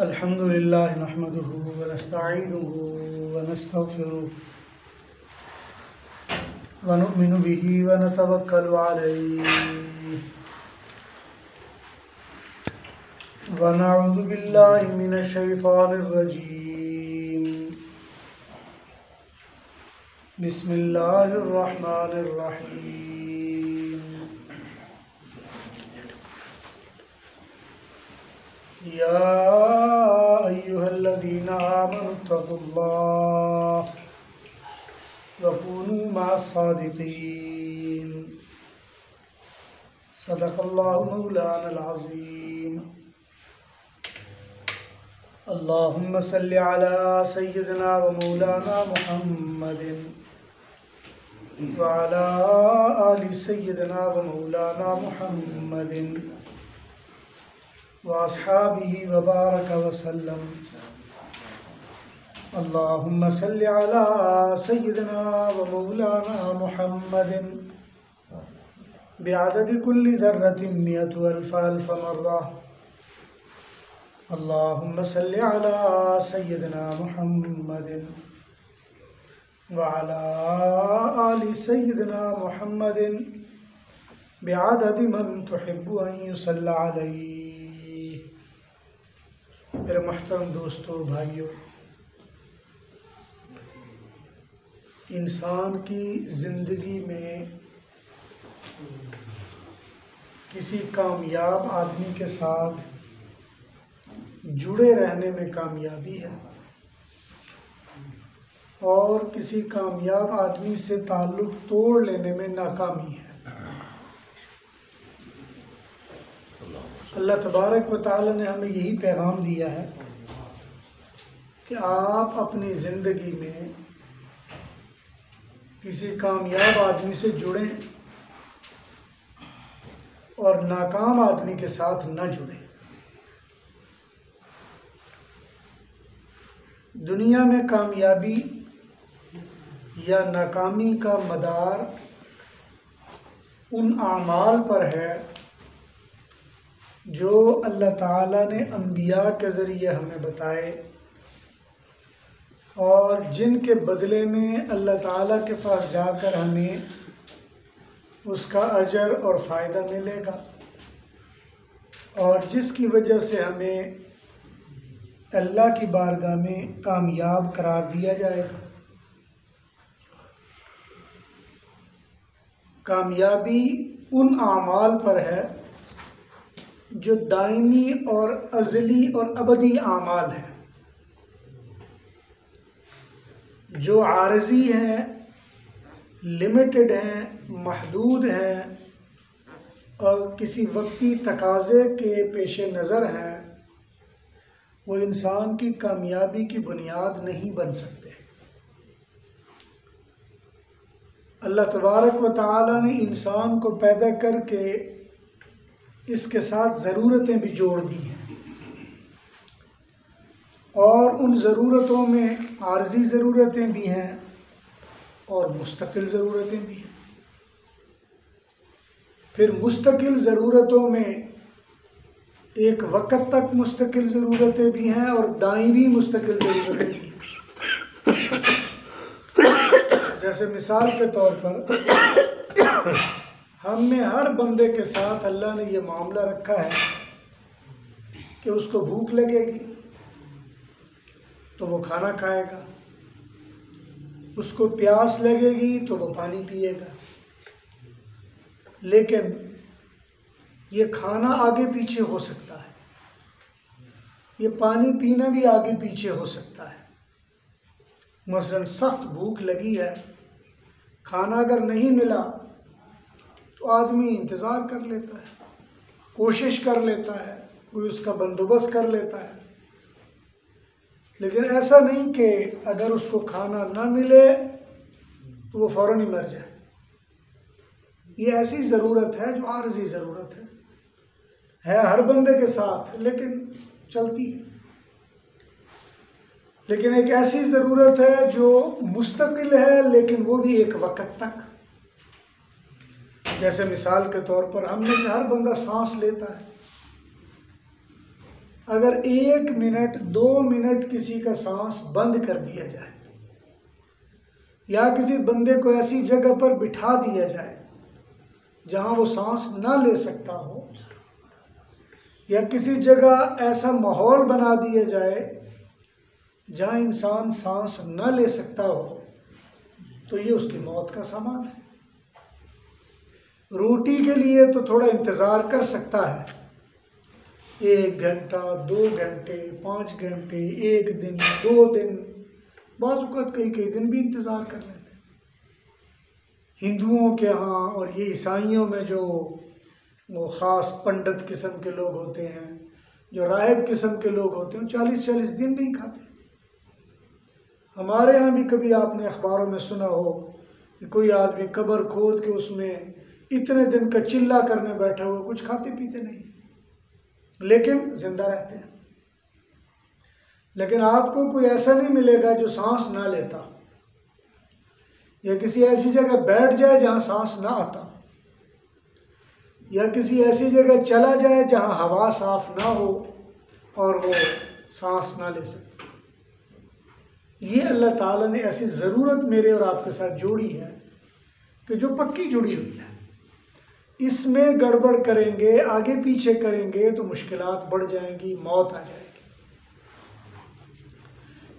अल्हम्दुलिल्लाह नहमदुहु व नस्तईनुहु व नस्तगफिरुहु व नु'मिनु बिही व नतवक्कलु अलैहि व नऊज़ु बिल्लाहि मिनश शैतानिर रजीम। बिस्मिल्लाहिर रहमानिर रहीम। या अय्युहल्लज़ीना आमनुत्तक़ुल्लाह व कूनू मअस्सादिक़ीन। सदक़ल्लाहु मौलानल अज़ीम। अल्लाहुम्मा सल्लि अला सय्यिदिना व मौलाना मुहम्मदिन व अला आलि सय्यिदिना व मौलाना मुहम्मदिन व अस्हाबिही व बारक व सल्लम। अल्लाहुम्मा सल्लि अला सय्यिदिना व मौलाना मुहम्मदिन बिअददि कुल्ली ज़र्रतिन मिअतु अल्फ़ अल्फ़ मर्रा। अल्लाहुम्मा सल्लि अला सय्यिदिना मुहम्मदिन व अला आलि सय्यिदिना मुहम्मदिन बिअददि मन तुहिब्बु अन युसल्ला अलैहि। मेरे मुहतरम दोस्तों, भाइयों, इंसान की ज़िंदगी में किसी कामयाब आदमी के साथ जुड़े रहने में कामयाबी है और किसी कामयाब आदमी से ताल्लुक़ तोड़ लेने में नाकामी है। अल्लाह तबारक व तआला ने हमें यही पैगाम दिया है कि आप अपनी ज़िंदगी में किसी कामयाब आदमी से जुड़ें और नाकाम आदमी के साथ न जुड़ें। दुनिया में कामयाबी या नाकामी का मदार उन आमाल पर है जो अल्लाह ताला ने अंबिया के ज़रिए हमें बताए और जिनके बदले में अल्लाह ताला के पास जाकर हमें उसका अजर और फ़ायदा मिलेगा और जिसकी वजह से हमें अल्लाह की बारगाह में कामयाब करार दिया जाएगा। कामयाबी उन आमाल पर है जो दायमी और अज़ली और अबदी आमाल हैं, जो आरज़ी हैं, लिमिटेड हैं, महदूद हैं और किसी वक्ती तकाज़े के पेश नज़र हैं। वो इंसान की कामयाबी की बुनियाद नहीं बन सकते। अल्लाह तबारक व तआला ने इंसान को पैदा करके इसके साथ ज़रूरतें भी जोड़ दी हैं और उन ज़रूरतों में आर्जी ज़रूरतें भी हैं और मुस्तकिल ज़रूरतें भी हैं। फिर मुस्तकिल ज़रूरतों में एक वक़्त तक मुस्तकिल ज़रूरतें भी हैं और दायमी मुस्तकिल ज़रूरतें भी हैं। जैसे मिसाल के तौर पर हमने हर बंदे के साथ अल्लाह ने ये मामला रखा है कि उसको भूख लगेगी तो वो खाना खाएगा, उसको प्यास लगेगी तो वो पानी पिएगा। लेकिन ये खाना आगे पीछे हो सकता है, ये पानी पीना भी आगे पीछे हो सकता है। मसलन सख्त भूख लगी है, खाना अगर नहीं मिला तो आदमी इंतज़ार कर लेता है, कोशिश कर लेता है, कोई उसका बंदोबस्त कर लेता है। लेकिन ऐसा नहीं कि अगर उसको खाना ना मिले तो वो फ़ौरन ही मर जाए। ये ऐसी ज़रूरत है जो आर्ज़ी ज़रूरत है हर बंदे के साथ, लेकिन चलती है। लेकिन एक ऐसी ज़रूरत है जो मुस्तकिल है, लेकिन वो भी एक वक़्त तक। जैसे मिसाल के तौर पर हम में से हर बंदा सांस लेता है, अगर 1 मिनट 2 मिनट किसी का सांस बंद कर दिया जाए या किसी बंदे को ऐसी जगह पर बिठा दिया जाए जहां वो सांस ना ले सकता हो, या किसी जगह ऐसा माहौल बना दिया जाए जहां इंसान सांस न ले सकता हो, तो ये उसकी मौत का सामान है। रोटी के लिए तो थोड़ा इंतज़ार कर सकता है, 1 घंटा 2 घंटे 5 घंटे, 1 दिन 2 दिन, बाज़ वक़्त कई दिन भी इंतज़ार कर लेते हैं। हिंदुओं के यहाँ और ये ईसाइयों में जो वो ख़ास पंडित किस्म के लोग होते हैं, जो राहिब किस्म के लोग होते हैं, 40-40 दिन नहीं खाते। हमारे यहाँ भी कभी आपने अखबारों में सुना हो कि कोई आदमी कब्र खोद के उसमें इतने दिन का चिल्ला करने बैठा हुआ, कुछ खाते पीते नहीं, लेकिन जिंदा रहते हैं। लेकिन आपको कोई ऐसा नहीं मिलेगा जो सांस ना लेता, या किसी ऐसी जगह बैठ जाए जहाँ सांस ना आता, या किसी ऐसी जगह चला जाए जहाँ हवा साफ ना हो और वो सांस ना ले सके। ये अल्लाह ताला ने ऐसी ज़रूरत मेरे और आपके साथ जोड़ी है कि जो पक्की जुड़ी हुई है। इसमें गड़बड़ करेंगे, आगे पीछे करेंगे तो मुश्किलात बढ़ जाएंगी, मौत आ जाएगी।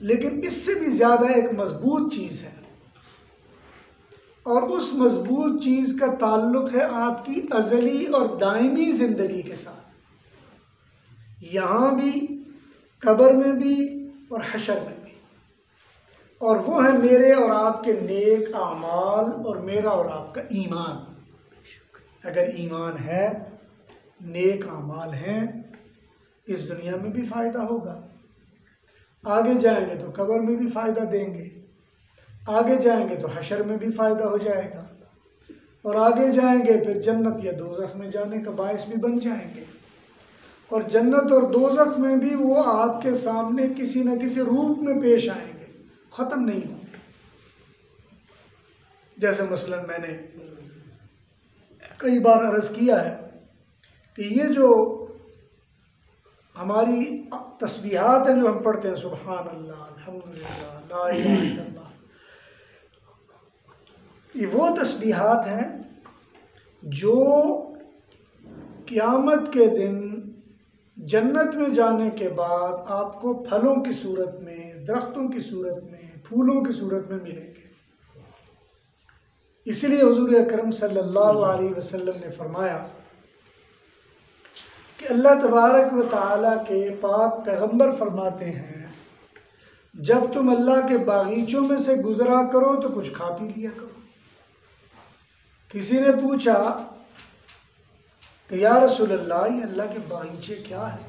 लेकिन इससे भी ज़्यादा एक मजबूत चीज़ है, और उस मजबूत चीज़ का ताल्लुक़ है आपकी अज़ली और दायमी ज़िंदगी के साथ, यहाँ भी, कब्र में भी और हशर में भी। और वो है मेरे और आपके नेक आमाल और मेरा और आपका ईमान। अगर ईमान है, नेक आमाल हैं, इस दुनिया में भी फ़ायदा होगा, आगे जाएंगे तो कब्र में भी फ़ायदा देंगे, आगे जाएंगे तो हशर में भी फ़ायदा हो जाएगा, और आगे जाएंगे फिर जन्नत या दोज़ख में जाने का बायस भी बन जाएंगे। और जन्नत और दोज़ख में भी वो आपके सामने किसी न किसी रूप में पेश आएंगे, ख़त्म नहीं होंगे। जैसे मसलन मैंने कई बार अर्ज़ किया है कि ये जो हमारी तस्बीहात हैं जो हम पढ़ते हैं, सुबहान अल्लाह, अल्हम्दुलिल्लाह, ला इलाहा इल्लल्लाह, ये वो तस्बीहात हैं जो क़यामत के दिन जन्नत में जाने के बाद आपको फलों की सूरत में, दरख्तों की सूरत में, फूलों की सूरत में मिलेंगे। इसलिए हुज़ूर अकरम सल्लल्लाहु अलैहि वसल्लम ने फरमाया कि अल्लाह तबारक व तआला के पाक पैगंबर फरमाते हैं, जब तुम अल्लाह के बागीचों में से गुजरा करो तो कुछ खा पी लिया करो। किसी ने पूछा कि या रसूलल्लाह, ये अल्लाह के बागीचे क्या है?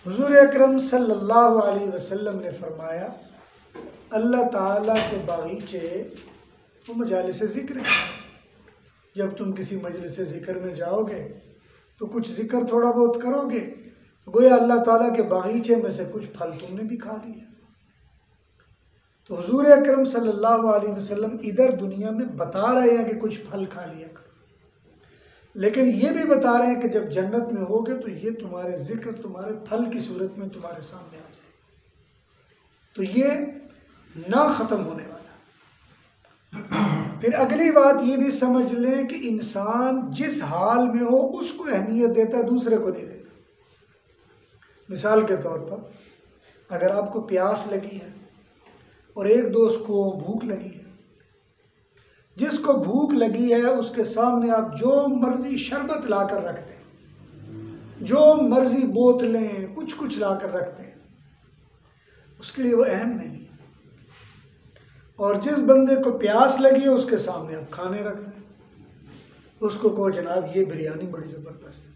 हुज़ूर अकरम सल्लल्लाहु अलैहि वसल्लम ने फरमाया, अल्लाह ताला के बागीचे वो मजालिस ज़िक्र है। जब तुम किसी मजलिस ज़िक्र में जाओगे तो कुछ ज़िक्र थोड़ा बहुत करोगे, तो गोया अल्लाह ताला के बागीचे में से कुछ फल तुमने भी खा लिया। तो हुज़ूर अकरम सल्लल्लाहु अलैहि वसल्लम इधर दुनिया में बता रहे हैं कि कुछ फल खा लिया करो, लेकिन ये भी बता रहे हैं कि जब जन्नत में होगे तो ये तुम्हारे ज़िक्र तुम्हारे फल की सूरत में तुम्हारे सामने आ जाए। तो ये ना ख़त्म होने वाला। फिर अगली बात ये भी समझ लें कि इंसान जिस हाल में हो उसको अहमियत देता है, दूसरे को नहीं देता। मिसाल के तौर पर अगर आपको प्यास लगी है और एक दोस्त को भूख लगी है, जिसको भूख लगी है उसके सामने आप जो मर्जी शरबत लाकर रखते हैं, जो मर्जी बोतलें कुछ कुछ लाकर रखते हैं, उसके लिए वो अहम नहीं। और जिस बंदे को प्यास लगी है उसके सामने आप खाने रख दें, उसको कहो जनाब ये बिरयानी बड़ी ज़बरदस्त है,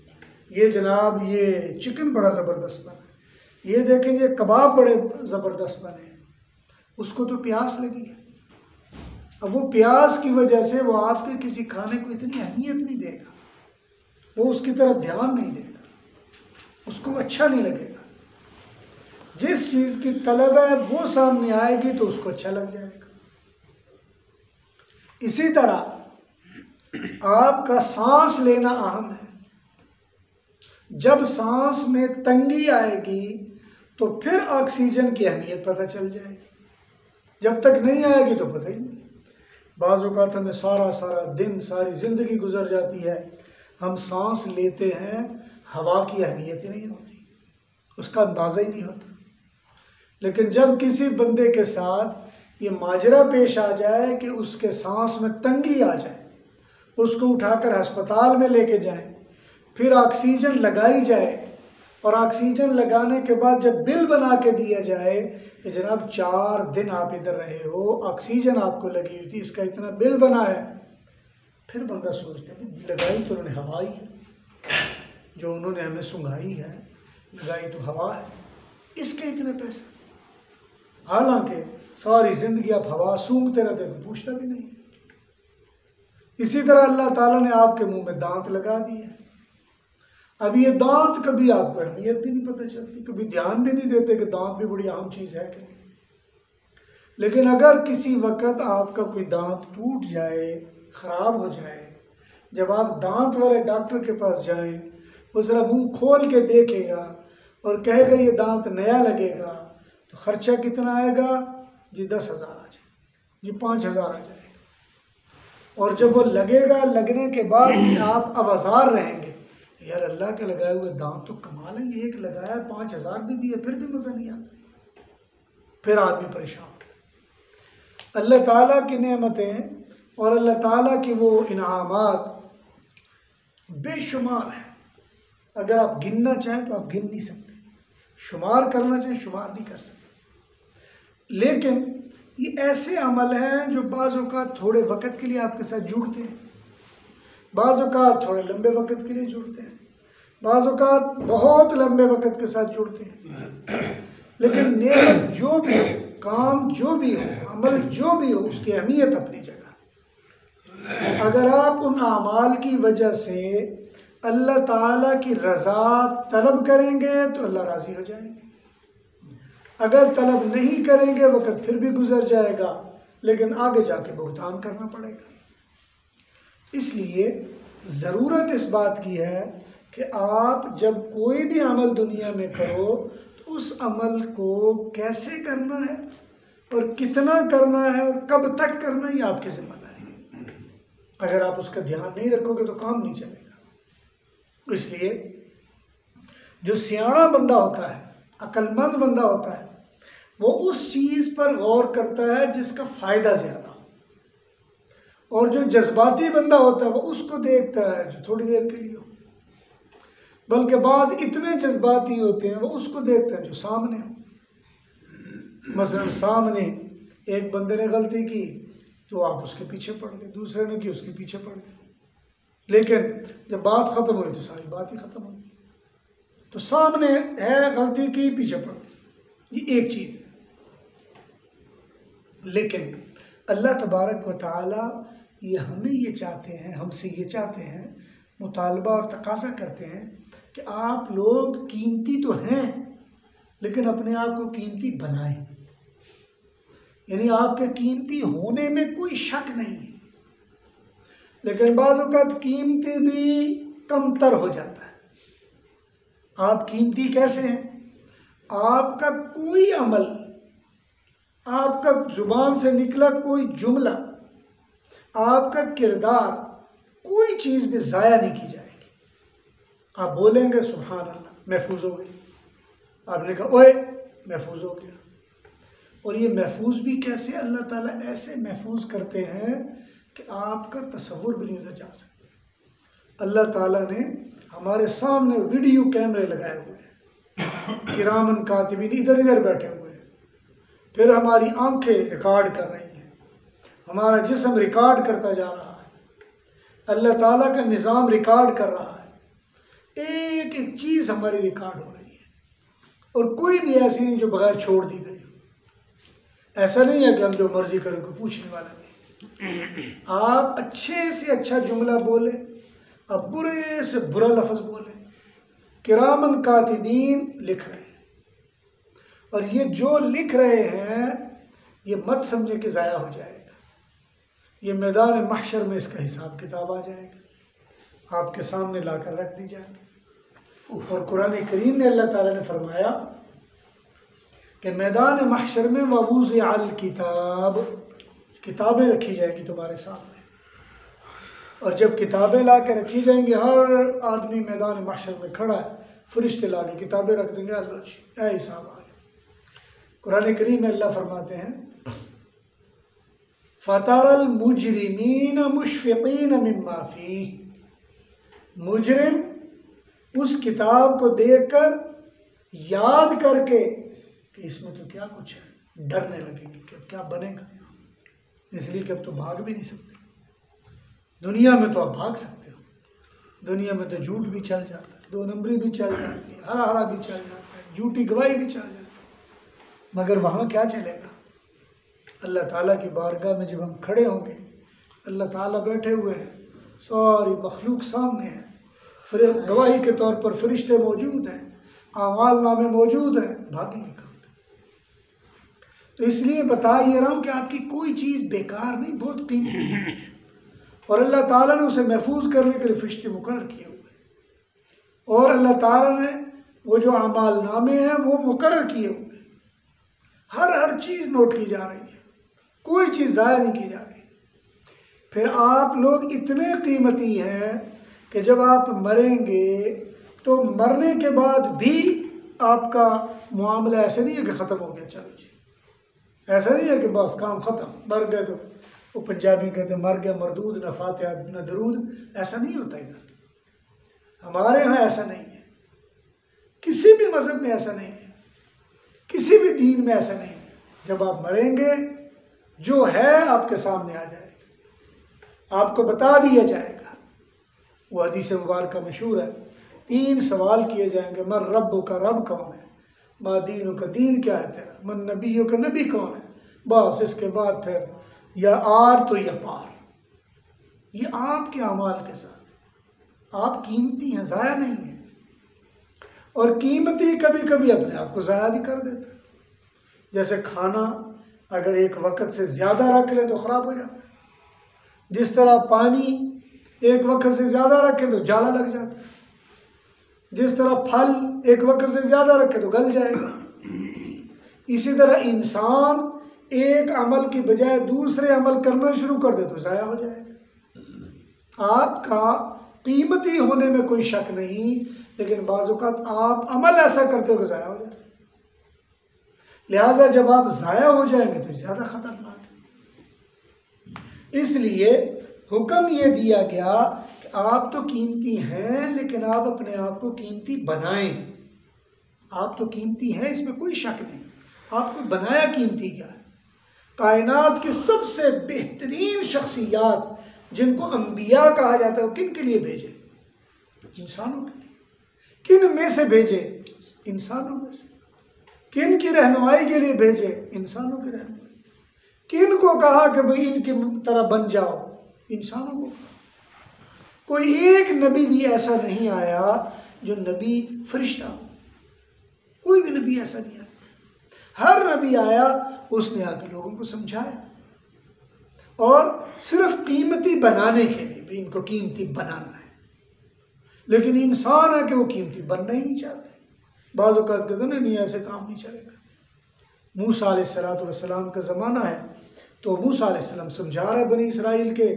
ये जनाब ये चिकन बड़ा ज़बरदस्त बना है, ये देखेंगे कबाब बड़े ज़बरदस्त बने। उसको तो प्यास लगी है, अब वो प्यास की वजह से वो आपके किसी खाने को इतनी अहमियत नहीं देगा, वो उसकी तरफ ध्यान नहीं देगा, उसको अच्छा नहीं लगेगा। जिस चीज़ की तलब है वो सामने आएगी तो उसको अच्छा लग जाएगा। इसी तरह आपका सांस लेना अहम है, जब सांस में तंगी आएगी तो फिर ऑक्सीजन की अहमियत पता चल जाएगी, जब तक नहीं आएगी तो पता ही नहीं। बाज़ औक़ात हमें सारा सारा दिन, सारी ज़िंदगी गुजर जाती है, हम सांस लेते हैं, हवा की अहमियत ही नहीं होती, उसका अंदाज़ा ही नहीं होता। लेकिन जब किसी बंदे के साथ ये माजरा पेश आ जाए कि उसके सांस में तंगी आ जाए, उसको उठाकर अस्पताल में लेके जाएं, फिर ऑक्सीजन लगाई जाए, और ऑक्सीजन लगाने के बाद जब बिल बना के दिया जाए कि जनाब 4 दिन आप इधर रहे हो, ऑक्सीजन आपको लगी हुई थी, इसका इतना बिल बना है, फिर बंदा सोचता है लगाई तो उन्होंने हवा ही है, जो उन्होंने हमें सुंघाई है, लगाई तो हवा है, इसके इतने पैसे। हालांकि सारी ज़िंदगी आप हवा सूंघते रहते तो पूछता भी नहीं। इसी तरह अल्लाह ताला ने आपके मुंह में दांत लगा दिए। अब ये दांत कभी आपको अहमियत भी नहीं पता चलती, कभी ध्यान भी नहीं देते कि दांत भी बड़ी अहम चीज़ है कि नहीं। लेकिन अगर किसी वक्त आपका कोई दांत टूट जाए, ख़राब हो जाए, जब आप दांत वाले डॉक्टर के पास जाएं, वो ज़रा मुँह खोल के देखेगा और कहेगा ये दांत नया लगेगा, तो ख़र्चा कितना आएगा जी? 10,000 आ जाए जी, 5,000 आ जाएगा। और जब वो लगेगा, लगने के बाद आप आवाज़ार रहेंगे, यार अल्लाह के लगाए हुए दांत तो कमाल है, ये एक लगाया 5,000 भी दिए फिर भी मज़ा नहीं आता, फिर आदमी परेशान। अल्लाह ताला की नेमतें और अल्लाह ताला की वो इनामात बेशुमार है। अगर आप गिनना चाहें तो आप गिन नहीं सकते, शुमार करना चाहें शुमार नहीं कर सकते। लेकिन ये ऐसे अमल हैं जो बाज़ औक़ात थोड़े वक़्त के लिए आपके साथ जुड़ते हैं, बाज़ औक़ात थोड़े लंबे वक़्त के लिए जुड़ते हैं, बाज़ औक़ात बहुत लंबे वक़्त के साथ जुड़ते हैं। लेकिन नेमत जो भी हो, काम जो भी हो, अमल जो भी हो, उसकी अहमियत अपनी जगह। अगर आप उन अमाल की वजह से अल्लाह ताला की रज़ा तलब करेंगे तो अल्लाह राज़ी हो जाएंगे, अगर तलब नहीं करेंगे वक़्त फिर भी गुजर जाएगा, लेकिन आगे जाके भुगतान करना पड़ेगा। इसलिए ज़रूरत इस बात की है कि आप जब कोई भी अमल दुनिया में करो तो उस अमल को कैसे करना है और कितना करना है और कब तक करना है, ये आपकी जिम्मेदारी है। अगर आप उसका ध्यान नहीं रखोगे तो काम नहीं चलेगा। इसलिए जो सियाना बंदा होता है, अक्लमंद बंदा होता है, वो उस चीज़ पर गौर करता है जिसका फ़ायदा ज़्यादा हो, और जो जज्बाती बंदा होता है वो उसको देखता है जो थोड़ी देर के लिए हो। बल्कि बाद इतने जज्बाती होते हैं वो उसको देखते हैं जो सामने हो। मसलन सामने एक बंदे ने गलती की तो आप उसके पीछे पड़ गए, दूसरे ने की उसके पीछे पड़ गए, लेकिन जब बात ख़त्म हुई तो सारी बात ही ख़त्म हो गई। तो सामने है, गलती की, पीछे पड़ गए, ये एक चीज़ है। लेकिन अल्लाह तबारक व तआला ये हमें ये चाहते हैं, हमसे ये चाहते हैं, मुतालबा और तकाज़ा करते हैं कि आप लोग कीमती तो हैं लेकिन अपने आप को कीमती बनाएं। यानी आपके कीमती होने में कोई शक नहीं है, लेकिन बाज़ औक़ात कीमती भी कमतर हो जाता है। आप कीमती कैसे हैं? आपका कोई अमल, आपका ज़ुबान से निकला कोई जुमला, आपका किरदार, कोई चीज़ भी ज़ाया नहीं की जाएगी। आप बोलेंगे सुभान अल्लाह, महफूज हो गई, आपने कहा ओए महफूज हो गया। और ये महफूज भी कैसे? अल्लाह ताला ऐसे महफूज करते हैं कि आपका तसव्वुर भी नहीं उधर जा सकता। अल्लाह ताला ने हमारे सामने वीडियो कैमरे लगाए हुए हैं, किरामन कातिबीन इधर इधर बैठे हुए हैं, फिर हमारी आंखें रिकॉर्ड कर रही हैं, हमारा जिस्म रिकॉर्ड करता जा रहा है, अल्लाह ताला का निज़ाम रिकॉर्ड कर रहा है, एक एक चीज़ हमारी रिकॉर्ड हो रही है, और कोई भी ऐसी नहीं जो बगैर छोड़ दी गई। ऐसा नहीं है कि हम जो मर्जी करें कोई पूछने वाला नहीं। आप अच्छे से अच्छा जुमला बोले, अब बुरे से बुरा लफ्ज़ बोले, किरामन कातिबीन लिख रहे हैं, और ये जो लिख रहे हैं ये मत समझे कि ज़ाया हो जाएगा, ये मैदान महशर में इसका हिसाब किताब आ जाएगा, आपके सामने लाकर रख दी जाएगी। और कुरान करीम में अल्लाह ताला ने फरमाया कि मैदान महशर में ववुज़िअल किताब, किताबें रखी जाएंगी तुम्हारे सामने, और जब किताबें ला के रखी जाएंगी, हर आदमी मैदान महशर में खड़ा है, फरिश्ते ला के किताबें रख देंगे, अल्लाह हिसाब आ गया। कुरान करीम में अल्लाह फरमाते हैं फ़तरल मुजरिमीन मुशफ़िक़ीन मिम्मा फ़ीह, मुजरिम उस किताब को देखकर याद करके कि इसमें तो क्या कुछ है, डरने लगेंगे कि अब क्या बनेगा, इसलिए कि अब तो भाग भी नहीं सकते। दुनिया में तो आप भाग सकते हो, दुनिया में तो झूठ भी चल जाता है, 2 नंबरी भी चल जाती है, हरा भी चल जाता है, झूठी गवाही भी चल जाती है, मगर वहाँ क्या चलेगा? अल्लाह ताला की बारगाह में जब हम खड़े होंगे, अल्लाह ताला बैठे हुए हैं, सारी मखलूक सामने है, फिर गवाही के तौर पर फरिश्ते मौजूद हैं, आमाल नामे मौजूद हैं, भागेंगे कहाँ? तो इसलिए बता ये रहा हूँ कि आपकी कोई चीज़ बेकार नहीं, बहुत कीमती है, और अल्लाह ताला ने उसे महफूज करने के लिए फरिश्ते मुकर्रर किए हुए, और अल्लाह ताला ने वो जो आमाल नामे हैं वो मुकर्रर किए हुए, हर चीज़ नोट की जा रही है, कोई चीज़ ज़ाया नहीं की जा रही। फिर आप लोग इतने कीमती हैं कि जब आप मरेंगे तो मरने के बाद भी आपका मामला ऐसे नहीं है कि ख़त्म हो गया, चलो जी, ऐसा नहीं है कि बस काम ख़त्म, मर गए तो वो पंजाबी कहते मर गया मरदूद, न फातिहा न दरूद, ऐसा नहीं होता इधर। हमारे यहाँ ऐसा नहीं है, किसी भी मज़हब में ऐसा नहीं है, किसी भी दीन में ऐसा नहीं है। जब आप मरेंगे जो है आपके सामने आ जाएगा, आपको बता दिया जाएगा। वो हदीस मुबारक मशहूर है, 3 सवाल किए जाएंगे, मन रब्बु का रब कौन है, मा दीनु का दीन क्या है तेरा, मन नबियों का नबी कौन है, बस इसके बाद फिर या आर तो या पार। ये आपके अमाल के साथ, आप कीमती हैं, ज़ाया नहीं है, और कीमती कभी कभी अपने आप को ज़ाया भी कर देता है। जैसे खाना अगर एक वक्त से ज़्यादा रख ले तो ख़राब हो जाता है, जिस तरह पानी एक वक्त से ज़्यादा रखे तो जाला लग जाता है, जिस तरह फल एक वक्त से ज़्यादा रखे तो गल जाएगा, इसी तरह इंसान एक अमल की बजाय दूसरे अमल करना शुरू कर दे तो ज़ाया हो जाएगा। आपका कीमती होने में कोई शक नहीं, लेकिन बाज़ औक़ात आप अमल ऐसा करते हो कि ज़ाया हो जाए। लिहाजा जब आप ज़ाया हो जाएंगे तो ज़्यादा ख़तरनाक है। इसलिए हुक्म ये दिया गया कि आप तो कीमती हैं, लेकिन आप अपने आप को कीमती बनाएं। आप तो कीमती हैं, इसमें कोई शक नहीं, आपको बनाया कीमती क्या है। कायनात की सबसे बेहतरीन शख्सियात जिनको अंबिया कहा जाता है वो किन के लिए भेजे? इंसानों के लिए। किन में से भेजे? इंसानों में से। किन की रहनुमाई के लिए भेजे? इंसानों की रहनुमाई। किन को कहा कि भाई इनकी तरह बन जाओ? इंसानों को। कोई एक नबी भी ऐसा नहीं आया जो नबी फरिश्ता हो, कोई भी नबी ऐसा नहीं आया। हर नबी आया उसने आके लोगों को समझाया, और सिर्फ कीमती बनाने के लिए भी, इनको कीमती बनाना है। लेकिन इंसान है कि वो कीमती बनना ही नहीं चाहते। बाज़ औक़ात कहते हैं नहीं ऐसे काम नहीं चलेगा। मूसा अलैहिस्सलाम का ज़माना है, तो मूसा अलैहिस्सलाम समझा रहे बनी इसराइल के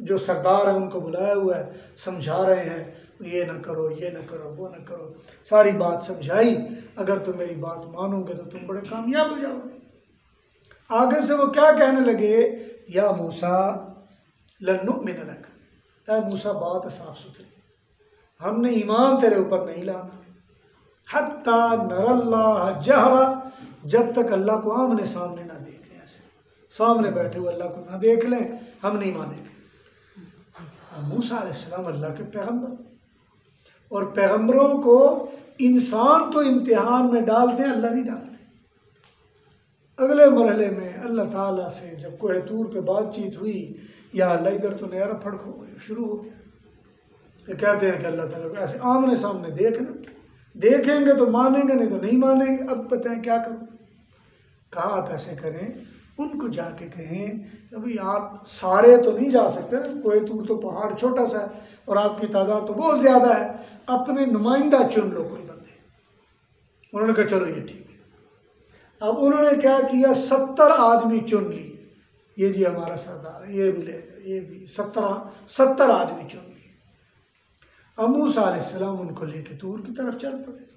जो सरदार हैं उनको बुलाया हुआ है, समझा रहे हैं ये ना करो, ये ना करो, वो ना करो, सारी बात समझाई। अगर तुम मेरी बात मानोगे तो तुम बड़े कामयाब हो जाओगे। आगे से वो क्या कहने लगे, या मूसा लन नुअमिन लक, ऐ मूसा बात साफ सुथरी, हमने ईमान तेरे ऊपर नहीं लाना हत्ता नरल्लाह जहरा, जब तक अल्लाह को आमने सामने ना देख लें। ऐसे सामने बैठे हुए अल्लाह को ना देख लें, हम नहीं मानेंगे। मूसा अलैहिस्सलाम अल्लाह के पैगम्बर, और पैगम्बरों को इंसान तो इम्तिहान में डालते हैं, अल्लाह नहीं डालते। अगले मरहले में अल्लाह ताला से जब कोह तूर पे बातचीत हुई, या अल्लाह इधर तो नया फर्क हो गया, शुरू हो गया। ये कहते हैं कि अल्लाह ताला को ऐसे आमने सामने देखना, देखेंगे तो मानेंगे, नहीं तो नहीं मानेंगे। अब बताएं क्या करूं? कहा आप ऐसे करें, उनको जाके कहें अभी आप सारे तो नहीं जा सकते, कोई तूर तो पहाड़ छोटा सा है और आपकी तादाद तो बहुत ज़्यादा है, अपने नुमाइंदा चुन लो कोई बंदे। उन्होंने कहा चलो ये ठीक है। अब उन्होंने क्या किया, 70 आदमी चुन लिए, ये जी हमारा सरदार है, ये भी ले, ये भी 70 आदमी चुन लिए। अब मूसा अलैहिस्सलाम उनको लेके तूर की तरफ चल पड़े।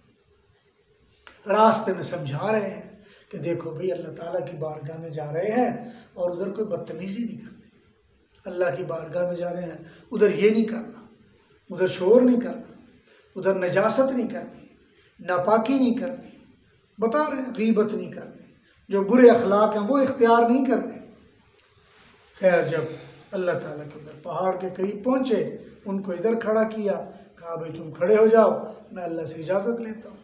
रास्ते में समझा रहे हैं कि देखो भाई अल्लाह ताला की बारगाह में जा रहे हैं और उधर कोई बदतमीजी नहीं करनी। अल्लाह की बारगाह में जा रहे हैं, उधर ये नहीं करना, उधर शोर नहीं करना, उधर नजासत नहीं करनी, नापाकी नहीं करनी, बता रहे हैं गीबत नहीं करनी, जो बुरे अखलाक हैं वो इख्तियार नहीं करने। खैर जब अल्लाह ताला के उधर पहाड़ के करीब पहुँचे, उनको इधर खड़ा किया, कहा भाई तुम खड़े हो जाओ, मैं अल्लाह से इजाज़त लेता हूँ।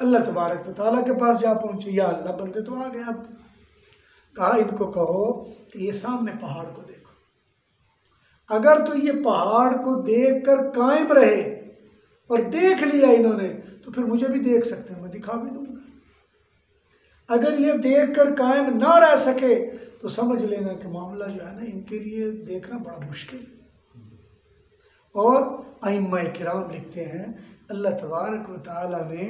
अल्लाह तबारक व तआला के पास जा पहुँचे, या अल्लाह बंदे तो आ गए। अब कहा इनको कहो कि ये सामने पहाड़ को देखो, अगर तो ये पहाड़ को देख कर कायम रहे और देख लिया इन्होंने तो फिर मुझे भी देख सकते हैं, मैं दिखा भी दूंगा। अगर ये देख कर कायम ना रह सके तो समझ लेना कि मामला जो है ना इनके लिए देखना बड़ा मुश्किल है। और अइम्मा किराम लिखते हैं अल्लाह तबारक व तआला ने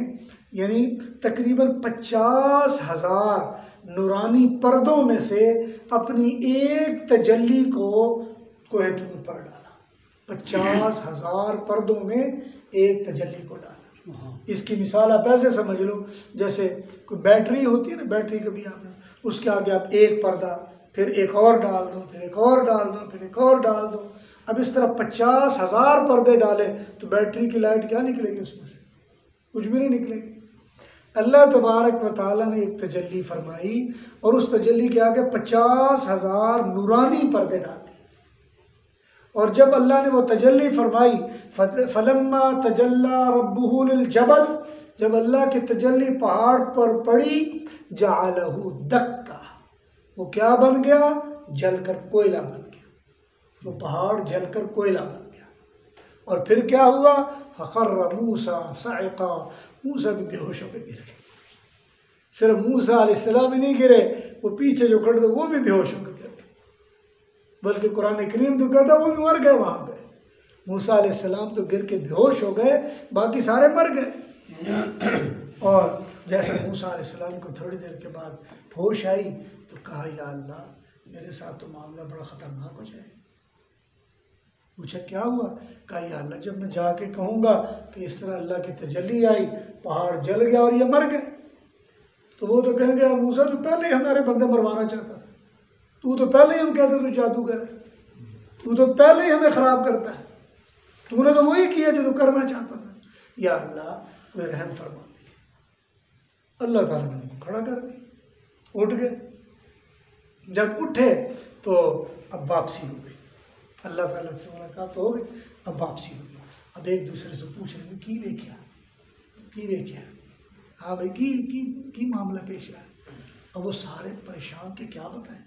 यानी तकरीबन 50,000 नूरानी पर्दों में से अपनी एक तजल्ली को कोहे तूर पर डाला। 50,000 पर्दों में एक तजल्ली को डाला। इसकी मिसाल आप ऐसे समझ लो जैसे कोई बैटरी होती है ना, बैटरी कभी आपने उसके आगे आप एक पर्दा फिर एक और डाल दो, फिर एक और डाल दो, फिर एक और डाल दो। अब इस तरह 50,000 पर्दे डाले तो बैटरी की लाइट क्या निकलेगी उसमें से? कुछ भी नहीं निकलेगी। अल्लाह तबारक व तआला ने एक तजल्ली फरमाई और उस तजल्ली के आगे 50,000 नूरानी पर्दे डाल दिए। और जब अल्लाह ने वो तजल्ली फरमाई, फलम्मा तजल्ला रब्बुहु लिल जबल, जब अल्लाह की तजल्ली पहाड़ पर पड़ी, जअलहु दक्का, वो क्या बन गया? जलकर कोयला बन गया। वो पहाड़ जलकर कोयला बन गया। और फिर क्या हुआ? फखर्र मूसा सइक़ा, मूसा भी बेहोश होकर गिर गए। सिर्फ मूसा अलैहिस्सलाम ही नहीं गिरे, वो पीछे जो खड़े थे वो भी बेहोश होकर गिर गए। बल्कि कुरान करीम तो कहता वो भी मर गए वहाँ पे। मूसा अलैहिस्सलाम तो गिर के बेहोश हो गए, बाकी सारे मर गए। और जैसे मूसा अलैहिस्सलाम को थोड़ी देर के बाद होश आई तो कहा या अल्लाह मेरे साथ तो मामला बड़ा ख़तरनाक हो जाए। पूछा क्या हुआ? कहा या अल्लाह जब मैं जाके कहूँगा कि इस तरह अल्लाह की तजल्ली आई, पहाड़ जल गया और ये मर गए, तो वो तो कहेंगे मूसा तो पहले ही हमारे बंदे मरवाना चाहता था, तू तो पहले ही हम कहते तू जादूगर है, तू तो पहले ही हमें ख़राब करता है, तूने तो वही किया जो तू करना चाहता था। या अल्लाह कोई रहम फरमा। अल्लाह ताला ने उनको खड़ा कर दिया, उठ गए। जब उठे तो अब वापसी हो गई, अल्लाह ताला से मुलाकात हो गई, अब वापसी हो गई। अब एक दूसरे से पूछ रहे की वे क्या, की वे क्या, हाँ भाई की मामला पेश आया। अब वो सारे परेशान के क्या बताएं।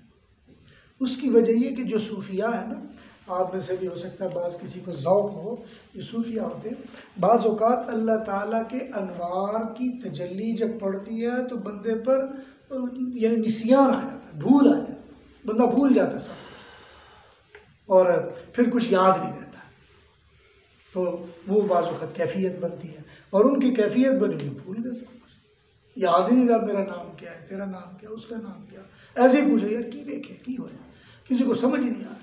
उसकी वजह ये कि जो सूफिया है ना, आप में से भी हो सकता है बाज़ किसी को ज़ौक़ हो, जो सूफिया होते हैं बाज़ औक़ात अल्लाह ताला के अनवार की तजल्ली जब पड़ती है तो बंदे पर यानी निसियान आ जाता है, भूल आ जाता है, बंदा भूल जाता है सब और फिर कुछ याद नहीं रहता। तो वो बाज़ औक़ात कैफियत बनती है और उनकी कैफियत बनी हुई भूल गए सब कुछ, याद ही नहीं रहा मेरा नाम क्या है, तेरा नाम क्या, उसका नाम क्या, ऐसे ही पूछो यार की देखे की हो, किसी को समझ ही नहीं आ रही।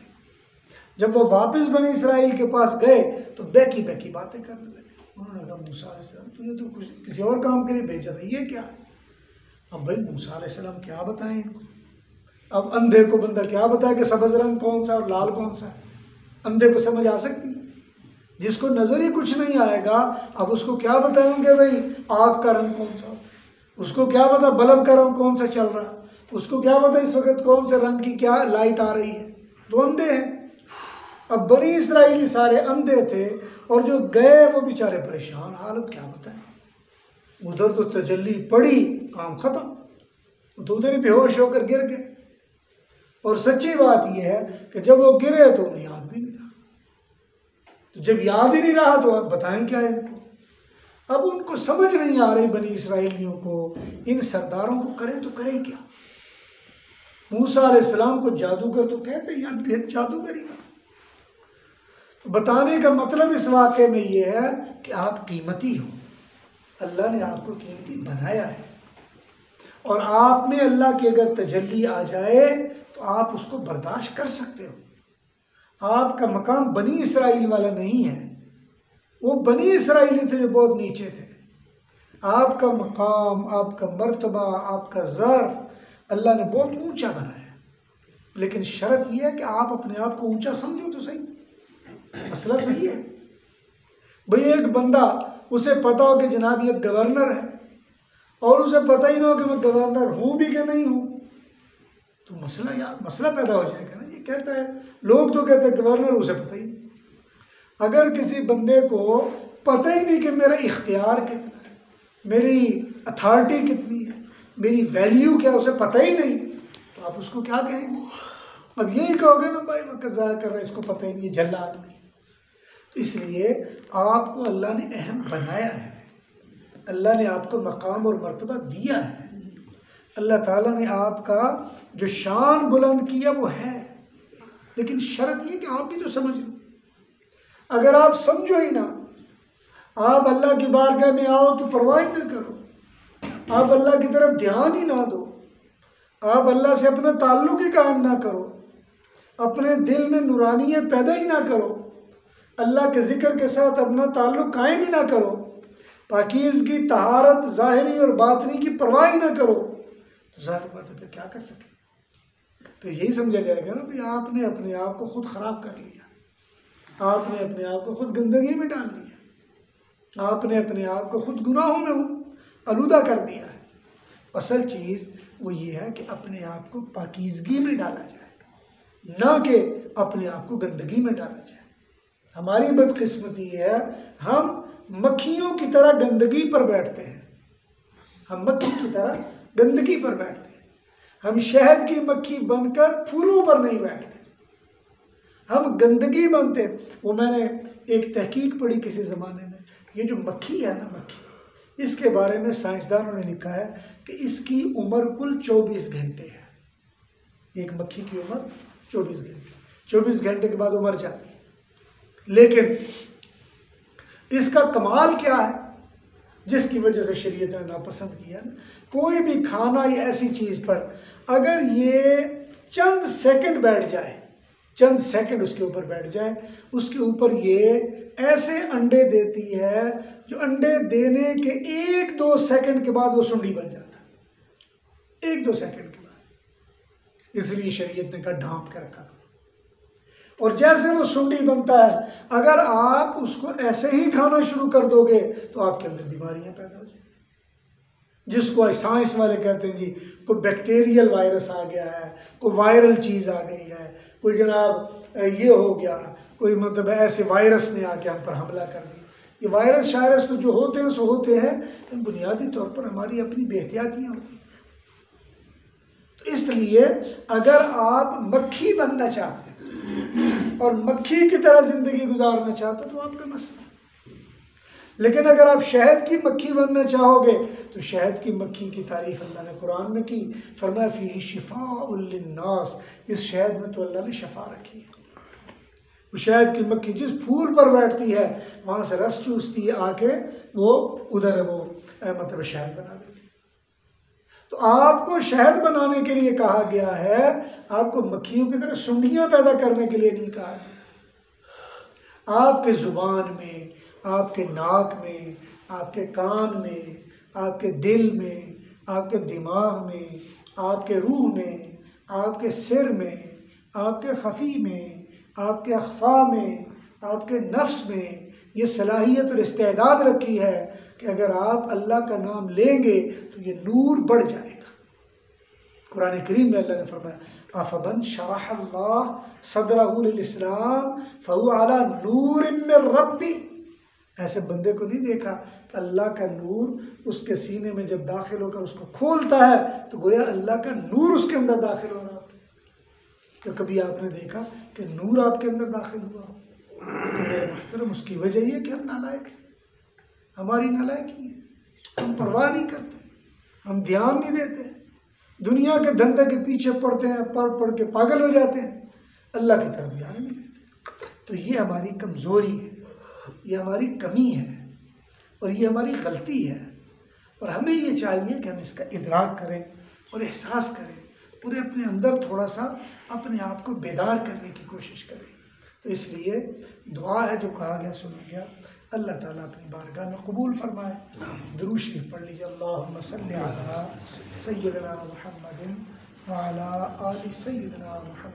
जब वो वापस बनी इसराइल के पास गए तो बैकी बातें करने लगे। उन्होंने कहा मूसा अलैहिस्सलाम तुझे तो कुछ किसी और काम के लिए भेजा था, ये क्या है? अब भाई मूसा अलैहिस्सलाम क्या बताएं इनको? अब अंधे को बंदा क्या बताए कि सब्ज़ रंग कौन सा और लाल कौन सा है? अंधे को समझ आ सकती है? जिसको नज़र ही कुछ नहीं आएगा अब उसको क्या बताएंगे भाई आग का रंग कौन सा? उसको क्या पता बल्ब का रंग कौन सा चल रहा है? उसको क्या पता इस वक्त कौन से रंग की क्या लाइट आ रही है? तो अंधे हैं। अब बनी इसराइली सारे अंधे थे और जो गए वो बेचारे परेशान हाल, अब क्या बताएं। उधर तो तजल्ली पड़ी, काम ख़त्म, तो उधर ही बेहोश होकर गिर गए। और सच्ची बात यह है कि जब वो गिरे तो उन्हें याद भी नहीं रहा। तो जब याद ही नहीं रहा तो आप बताएं क्या इनको? अब उनको समझ नहीं आ रही बनी इसराइलियों को, इन सरदारों को करें तो करें क्या? मूसा अलैहिस्सलाम को जादूगर तो कहते हैं, यार बेहद जादूगरी का। तो बताने का मतलब इस वाक़े में ये है कि आप कीमती हो, अल्लाह ने आपको कीमती बनाया है, और आप में अल्लाह की अगर तजल्ली आ जाए तो आप उसको बर्दाश्त कर सकते हो। आपका मकाम बनी इसराइल वाला नहीं है, वो बनी इसराइली थे जो बहुत नीचे थे। आपका मकाम, आपका मर्तबा, आपका ज़र्फ़ अल्लाह ने बहुत ऊंचा बनाया, लेकिन शर्त यह है कि आप अपने आप को ऊंचा समझो तो सही। मसला तो ये है भाई, एक बंदा उसे पता हो कि जनाब ये गवर्नर है और उसे पता ही ना हो कि मैं गवर्नर हूँ भी कि नहीं हूँ, तो मसला पैदा हो जाएगा ना। ये कहता है, लोग तो कहते हैं गवर्नर, उसे पता ही नहीं। अगर किसी बंदे को पता ही नहीं कि मेरा इख्तियार कितना है, मेरी अथॉरिटी कितनी है, मेरी वैल्यू क्या, उसे पता ही नहीं, तो आप उसको क्या कहेंगे? अब यही कहोगे ना, भाई वक्त ज़ाया कर रहा है, इसको पता ही नहीं, जल्ला आदमी। तो इसलिए आपको अल्लाह ने अहम बनाया है, अल्लाह ने आपको मकाम और मर्तबा दिया है, अल्लाह ताला ने आपका जो शान बुलंद किया वो है, लेकिन शर्त ये कि आप भी तो समझ लो। अगर आप समझो ही ना, आप अल्लाह की बारगाह में आओ तो परवाह ही ना करो, आप अल्लाह की तरफ ध्यान ही ना दो, आप अल्लाह से अपना ताल्लुक़ ही कायम ना करो, अपने दिल में नूरानियत पैदा ही ना करो, अल्लाह के ज़िक्र के साथ अपना ताल्लुक़ कायम ही ना करो, पाकीज़गी, तहारत ज़ाहिरी और बातनी की परवाह ही ना करो, तो ज़ाहिर बात है फिर क्या कर सके? तो यही समझा जाएगा ना भाई, आपने अपने आप को खुद ख़राब कर लिया, आपने अपने आप को खुद गंदगी में डाल दिया, आपने अपने आप को खुद गुनाहों में आलूदा कर दिया है। असल चीज़ वो ये है कि अपने आप को पाकीज़गी में डाला जाए, ना कि अपने आप को गंदगी में डाला जाए। हमारी बदकिस्मती है, हम मक्खियों की तरह गंदगी पर बैठते हैं, हम मक्खी की तरह गंदगी पर बैठते हैं, हम शहद की मक्खी बनकर फूलों पर नहीं बैठते, हम गंदगी बनते। वो मैंने एक तहकीक पढ़ी किसी ज़माने में, ये जो मक्खी है ना, मक्खी, इसके बारे में साइंसदानों ने लिखा है कि इसकी उम्र कुल 24 घंटे है। एक मक्खी की उम्र 24 घंटे, 24 घंटे के बाद वो मर जाती है। लेकिन इसका कमाल क्या है, जिसकी वजह से शरीयत ने नापसंद किया ना, कोई भी खाना या ऐसी चीज़ पर अगर ये चंद सेकंड बैठ जाए, चंद सेकंड उसके ऊपर बैठ जाए, उसके ऊपर ये ऐसे अंडे देती है जो अंडे देने के 1-2 सेकंड के बाद वो सुंडी बन जाता है, 1-2 सेकंड के बाद। इसलिए शरीयत ने कहा ढांप के रखा। और जैसे वो सुंडी बनता है, अगर आप उसको ऐसे ही खाना शुरू कर दोगे तो आपके अंदर बीमारियां पैदा हो जाएंगी, जिसको साइंस वाले कहते हैं जी कोई बैक्टीरियल वायरस आ गया है, कोई वायरल चीज़ आ गई है, कोई जनाब ये हो गया, कोई मतलब ऐसे वायरस ने आके हम पर हमला कर दिया। ये वायरस शायरस तो जो होते हैं सो होते हैं, लेकिन बुनियादी तौर पर हमारी अपनी बेहतियातियाँ होती हैं। तो इसलिए अगर आप मक्खी बनना चाहते हैं और मक्खी की तरह ज़िंदगी गुजारना चाहते हो तो आपका मसला। लेकिन अगर आप शहद की मक्खी बनना चाहोगे तो शहद की मक्खी की तारीफ़ अल्लाह ने कुरान में की, फरमाया फ़ीही शिफ़ाउल लिन्नास, इस शहद में तो अल्लाह ने शफा रखी है। वो शहद की मक्खी जिस फूल पर बैठती है वहाँ से रस चूसती है, आके वो उधर वो मतलब शहद बना देती है। तो आपको शहद बनाने के लिए कहा गया है, आपको मक्खियों की तरह सुंडियाँ पैदा करने के लिए नहीं कहा गया। आपके ज़ुबान में, आपके नाक में, आपके कान में, आपके दिल में, आपके दिमाग में, आपके रूह में, आपके सिर में, आपके खफ़ी में, आपके अख़फ़ा में, आपके नफ्स में ये सलाहियत और इस्तेदाद रखी है कि अगर आप अल्लाह का नाम लेंगे तो ये नूर बढ़ जाएगा। कुरान करीम में अल्लाह ने फरमाया अफ़मन शरहल्लाह सदरहु लिल इस्लाम फहुवा अला नूरिम मिन रब्बी, ऐसे बंदे को नहीं देखा अल्लाह का नूर उसके सीने में जब दाखिल होकर उसको खोलता है तो गोया अल्लाह का नूर उसके अंदर दाखिल हो रहा होता है। तो कभी आपने देखा कि नूर आपके अंदर दाखिल हुआ हो? मुहतरम, उसकी वजह ये कि हम नालायक हैं, हमारी नालायकी है, हम परवाह नहीं करते, हम ध्यान नहीं देते, दुनिया के धंधे के पीछे पड़ते हैं, पढ़ के पागल हो जाते हैं, अल्लाह की तरफ ध्यान नहीं देते। तो ये हमारी कमज़ोरी है, ये हमारी कमी है और ये हमारी गलती है। और हमें ये चाहिए कि हम इसका इदराक करें और एहसास करें, पूरे अपने अंदर थोड़ा सा अपने आप को बेदार करने की कोशिश करें। तो इसलिए दुआ है जो कहा गया सुना गया, अल्लाह ताला अपनी बारगाह में कबूल फरमाए। दुरूद शरीफ पढ़ लीजिए, अल्लाहुम्मा सल्लि अला सय्यिदना मुहम्मदिन व अला आलि सय्यिदना मुहम्मद।